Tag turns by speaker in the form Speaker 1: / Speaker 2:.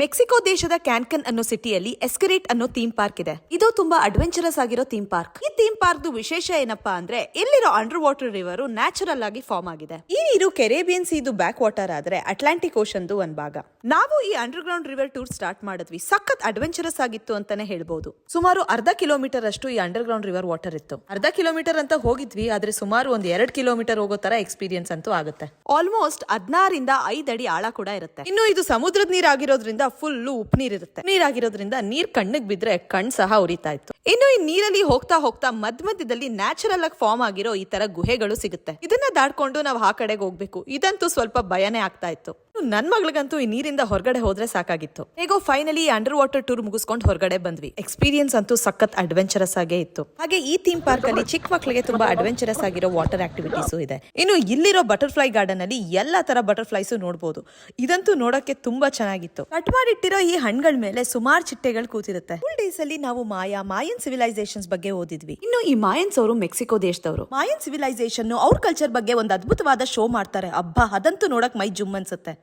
Speaker 1: Mexico ದೇಶದ ಕ್ಯಾನ್ಕನ್ ಅನ್ನೋ ಸಿಟಿಯಲ್ಲಿ ಎಸ್ಕರೇಟ್ ಅನ್ನೋ ಥೀಮ್ ಪಾರ್ಕ್ ಇದೆ. ಇದು ತುಂಬಾ ಅಡ್ವೆಂಚರಸ್ ಆಗಿರೋ ಥೀಮ್ ಪಾರ್ಕ್. ಈ ಥೀಮ್ ಪಾರ್ಕ್ ವಿಶೇಷ ಏನಪ್ಪಾ ಅಂದ್ರೆ ಇಲ್ಲಿರೋ ಅಂಡರ್ ವಾಟರ್ ರಿವರ್ ನ್ಯಾಚುರಲ್ ಆಗಿ ಫಾರ್ಮ್ ಆಗಿದೆ. ಈ ನೀರು ಕೆರೇಬಿಯನ್ ಸೀದು ಬ್ಯಾಕ್ ವಾಟರ್ ಆದ್ರೆ ಅಟ್ಲಾಂಟಿಕ್ ಓಷನ್ ಒಂದ್ ಭಾಗ. ನಾವು ಈ under ground river tour start ಮಾಡಿದ್ವಿ. ಸಖತ್ ಅಡ್ವೆಂಚರಸ್ ಆಗಿತ್ತು ಅಂತಾನೆ ಹೇಳ್ಬಹುದು. ಸುಮಾರು ಅರ್ಧ ಕಿಲೋಮೀಟರ್ ಅಷ್ಟು ಈ ಅಂಡರ್ ಗ್ರೌಂಡ್ ರಿವರ್ ವಾಟರ್ ಇತ್ತು. ಅರ್ಧ ಕಿಲೋಮೀಟರ್ ಅಂತ ಹೋಗಿದ್ವಿ, ಆದ್ರೆ ಸುಮಾರು ಒಂದು 2 ಕಿಲೋಮೀಟರ್ ಹೋಗೋ ತರ ಎಕ್ಸ್ಪೀರಿಯನ್ಸ್ ಅಂತೂ ಆಗುತ್ತೆ. ಆಲ್ಮೋಸ್ಟ್ 16 ಇಂದ 5 ಅಡಿ ಆಳ ಕೂಡ ಇರುತ್ತೆ. ಇನ್ನು ಇದು ಸಮುದ್ರದ ನೀರಾಗಿರೋದ್ರಿಂದ ಫುಲ್ಲು ಉಪ್ಪು ನೀರಿರುತ್ತೆ. ನೀರಾಗಿರೋದ್ರಿಂದ ನೀರ್ ಕಣ್ಣಿಗೆ ಬಿದ್ರೆ ಕಣ್ ಸಹ ಉರಿತಾ ಇತ್ತು. ಇನ್ನು ಈ ನೀರಲ್ಲಿ ಹೋಗ್ತಾ ಹೋಗ್ತಾ ಮಧ್ಯದಲ್ಲಿ ನ್ಯಾಚುರಲ್ ಆಗಿ ಫಾರ್ಮ್ ಆಗಿರೋ ಈ ತರ ಗುಹೆಗಳು ಸಿಗುತ್ತೆ. ಇದನ್ನ ದಾಟ್ಕೊಂಡು ನಾವು ಆ ಕಡೆಗೆ ಹೋಗ್ಬೇಕು. ಇದಂತೂ ಸ್ವಲ್ಪ ಭಯನೇ ಆಗ್ತಾ ಇತ್ತು. ನನ್ ಮಗಳಿಗಂತೂ ಈ ನೀರಿಂದ ಹೊರಗಡೆ ಹೋದ್ರೆ ಸಾಕಾಗಿತ್ತು. ಹೇಗೋ ಫೈನಲಿ ಅಂಡರ್ ವಾಟರ್ ಟೂರ್ ಮುಗಿಸ್ಕೊಂಡು ಹೊರಗಡೆ ಬಂದ್ವಿ. ಎಕ್ಸ್ಪೀರಿಯನ್ಸ್ ಅಂತೂ ಸಖತ್ ಅಡ್ವೆಂಚರಸ್ ಆಗೇ ಇತ್ತು. ಹಾಗೆ ಈ ಥೀಮ್ ಪಾರ್ಕ್ ಅಲ್ಲಿ ಚಿಕ್ಕ ಮಕ್ಕಳಿಗೆ ತುಂಬಾ ಅಡ್ವೆಂಚರಸ್ ಆಗಿರೋ ವಾಟರ್ ಆಕ್ಟಿವಿಟೀಸ್ ಇದೆ. ಇನ್ನು ಇಲ್ಲಿರೋ ಬಟರ್ಫ್ಲೈ ಗಾರ್ಡನ್ ಅಲ್ಲಿ ಎಲ್ಲಾ ತರ ಬಟರ್ಫ್ಲೈಸ್ ನೋಡಬಹುದು. ಇದಂತೂ ನೋಡಕ್ಕೆ ತುಂಬಾ ಚೆನ್ನಾಗಿತ್ತು. ಕಟ್ ಮಾಡಿಟ್ಟಿರೋ ಈ ಹಣ್ಗಳ ಮೇಲೆ ಸುಮಾರು ಚಿಟ್ಟೆಗಳು ಕೂತಿರುತ್ತೆ. ಫುಲ್ ಡೇಸ್ ಅಲ್ಲಿ ನಾವು ಮಾಯನ್ ಸಿವಿಲೈಸೇಷನ್ಸ್ ಬಗ್ಗೆ ಓದಿದ್ವಿ. ಇನ್ನು ಈ ಮಾಯನ್ಸ್ ಅವರು ಮೆಕ್ಸಿಕೋ ದೇಶದವರು. ಮಾಯನ್ ಸಿವಿಲೈಸೇಷನ್ ಅವ್ರ ಕಲ್ಚರ್ ಬಗ್ಗೆ ಒಂದು ಅದ್ಭುತವಾದ ಶೋ ಮಾಡ್ತಾರೆ. ಅಬ್ಬಾ, ಅದಂತೂ ನೋಡಕ್ ಮೈ ಜುಮ್ ಅನ್ಸುತ್ತೆ.